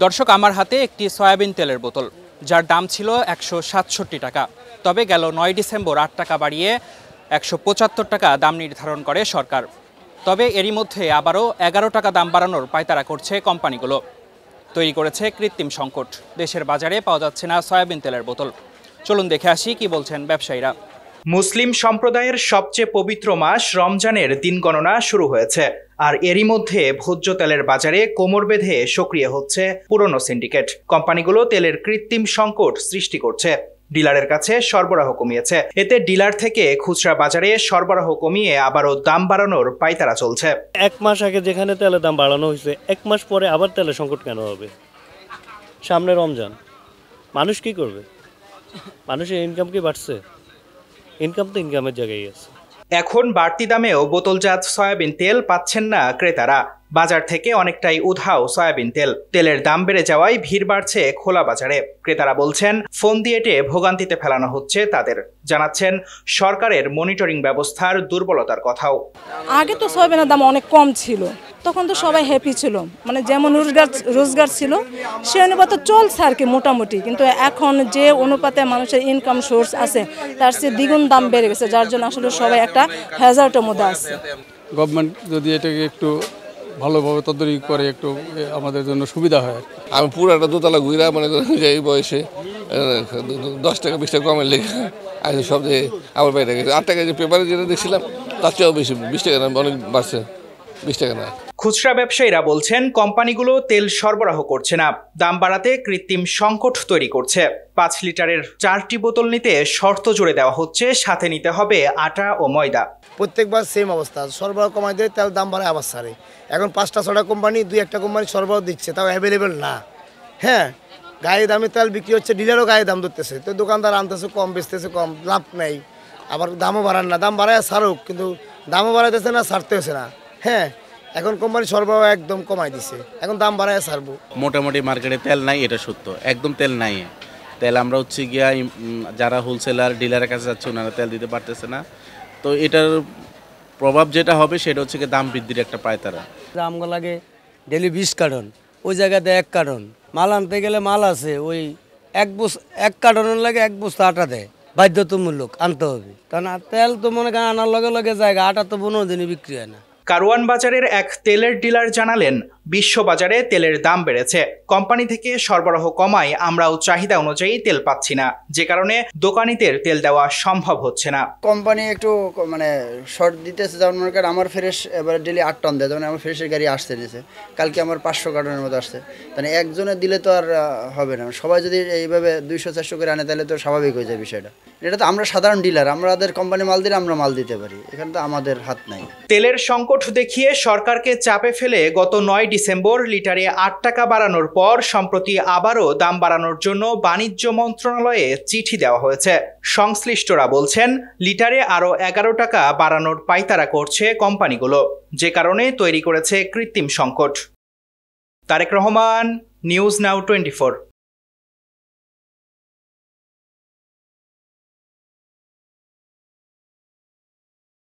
দর্শক, আমার হাতে একটি সয়াবিন তেলের বোতল, যার দাম ছিল 167 টাকা। তবে গেল 9 ডিসেম্বর 8 টাকা বাড়িয়ে 175 টাকা দাম নির্ধারণ করে সরকার। তবে এরই মধ্যে আবারও 11 টাকা দাম বাড়ানোর পায়তারা করছে কোম্পানিগুলো। তৈরি করেছে কৃত্রিম সংকট। দেশের বাজারে পাওয়া যাচ্ছে না সয়াবিন তেলের বোতল। চলুন দেখে আসি কি বলছেন ব্যবসায়ীরা। মুসলিম সম্প্রদায়ের সবচেয়ে পবিত্র মাস রমজানের দিন গণনা শুরু হয়েছে, আর এরই মধ্যে ভোজ্য তেলের বাজারে কোমর বেঁধে সক্রিয় হচ্ছে পুরনো সিন্ডিকেট। কোম্পানিগুলো তেলের কৃত্রিম সংকট সৃষ্টি করছে, ডিলারের কাছে সরবরাহ কমিয়েছে। এতে ডিলার থেকে খুচরা বাজারে সরবরাহ কমিয়ে আবারও দাম বাড়ানোর পায়তারা চলছে। এক মাস আগে যেখানে তেলের দাম বাড়ানো হয়েছে, এক মাস পরে আবার তেলের সংকট কেন হবে? সামনে রমজান, মানুষ কি করবে? মানুষের ইনকাম কি বাড়ছে? ইনকাম তো ইনকামের জায়গায় আছে। এখন বাড়তি দামেও বোতলজাত সয়াবিন তেল পাচ্ছেন না ক্রেতারা। বাজার থেকে অনেকটাই উধাও সয়াবিন তেল। তেলের দাম বেড়ে যাওয়ায় ভিড় বাড়ছে খোলা বাজারে। ক্রেতারা বলছেন, ফোন দিয়ে ভোগান্তিতে ফেলানো হচ্ছে তাদের। জানাচ্ছেন সরকারের মনিটরিং ব্যবস্থার দুর্বলতার কথাও। আগে তো সয়াবিনের দাম অনেক কম ছিল, তখন তো সবাই হ্যাপি ছিল, মানে যেমন রোজগার ছিল সে অনুপাতে চলছে আর কি মোটামুটি। কিন্তু এখন যে অনুপাতে মানুষের ইনকাম সোর্স আছে তার চেয়ে দ্বিগুণ দাম বেড়ে গেছে, যার জন্য আসলে সবাই একটা হ্যাজার্ডের মধ্যে আছে। গভর্নমেন্ট যদি এটাকে একটু ভালোভাবে তদারকি করে একটু আমাদের জন্য সুবিধা হয়। আমি পুরো একটা দোতলা ঘুরা মনে করি যে এই বয়সে 10 টাকা 20 টাকা কমের লেগে আজ সব যে আমার বাইরে গেছে। 8 টাকা যে পেপারে যেটা দেখছিলাম তার চেয়েও বেশি, 20 টাকা না, অনেক বাড়ছে, 20 টাকা না। খুচরা ব্যবসায়ীরা বলছেন, কোম্পানিগুলো তেল সরবরাহ করছে না, দাম বাড়াতে কৃত্রিম সংকট তৈরি করছে। 5 লিটারের 4টি বোতল নিতে শর্ত জুড়ে দেওয়া হচ্ছে, সাথে নিতে হবে আটা ও ময়দা। প্রত্যেকবার সেম অবস্থা, সরবরাহ কমাই দিয়ে তেল দাম বাড়ায় আবার সারে। এখন 5টা-6টা কোম্পানি, 2-1টা কোম্পানি সরবরাহ দিচ্ছে, তাও অ্যাভেলেবেল না। হ্যাঁ, গায়ে দামে তেল বিক্রি হচ্ছে, ডিলারও গায়ে দাম ধরতেছে, তো দোকানদার আনতেছে কম, বেচতেছে কম, লাভ নেই। আবার দামও বাড়ান না, দাম বাড়ায় সারুক, কিন্তু দামও বাড়াইতেছে না, ছাড়তেছে না। হ্যাঁ, এখন কোম্পানি সরবরাহ একদম কমাই দিছে, এখন দাম বাড়ায় ছাড়বো। মোটামুটি মার্কেটে তেল নাই, এটা সত্য, একদম তেল নাই। তেল আমরা হচ্ছে গিয়া যারা হোলসেলার ডিলারের কাছে যাচ্ছে ওনারা তেল দিতে পারতেছে না। তো এটার প্রভাব যেটা হবে সেটা হচ্ছে গিয়ে দাম বৃদ্ধির একটা পায়তারা। দামগুলো লাগে ডেলি 20 কার্টন, ওই জায়গাতে 1 কার্টন মাল আনতে গেলে মাল আছে ওই 1 কার্টনের লাগে 1 বস্তা আটা দেয়, বাধ্যতামূলক আনতে হবে। কারণ তেল তো মনে করেন আনার লগে লগে জায়গা, আটা তো 15 দিনই বিক্রি হয় না। কারওয়ান বাজারের এক তেলের ডিলার জানালেন, বিশ্ববাজারে তেলের দাম বেড়েছে, কোম্পানি থেকে সরবরাহ কমায় আমরাও চাহিদা অনুযায়ী তেল পাচ্ছি না, যে কারণে দোকানিদের তেল দেওয়া সম্ভব হচ্ছে না। কোম্পানি একটু মানে শর্ট দিতেছে, যেমন মনে করেন আমার ফ্রেশ এবারে ডেলি 8 টন দেয়, যেমন আমার ফ্রেশের গাড়ি আসতে দিয়েছে, কালকে আমার 500 কার্টনের মতো আসছে। তাহলে একজনের দিলে তো আর হবে না, সবাই যদি এইভাবে 200-400 করে আনে তাহলে তো স্বাভাবিক হয়ে যায় বিষয়টা। এটা তো আমরা সাধারণ ডিলার, আমাদের কোম্পানি মাল দিলে আমরা মাল দিতে পারি, এখানে তো আমাদের হাত নাই। তেলের সংকট দেখিয়ে সরকারকে চাপে ফেলে গত 9 ডিসেম্বর লিটারে 8 টাকা বাড়ানোর পর সম্প্রতি আবারও দাম বাড়ানোর জন্য বাণিজ্য মন্ত্রণালয়ে চিঠি দেওয়া হয়েছে। সংশ্লিষ্টরা বলছেন, লিটারে আরও 11 টাকা বাড়ানোর পায়তারা করছে কোম্পানিগুলো, যে কারণে তৈরি করেছে কৃত্রিম সংকট। Tarek Rahman, news now 24।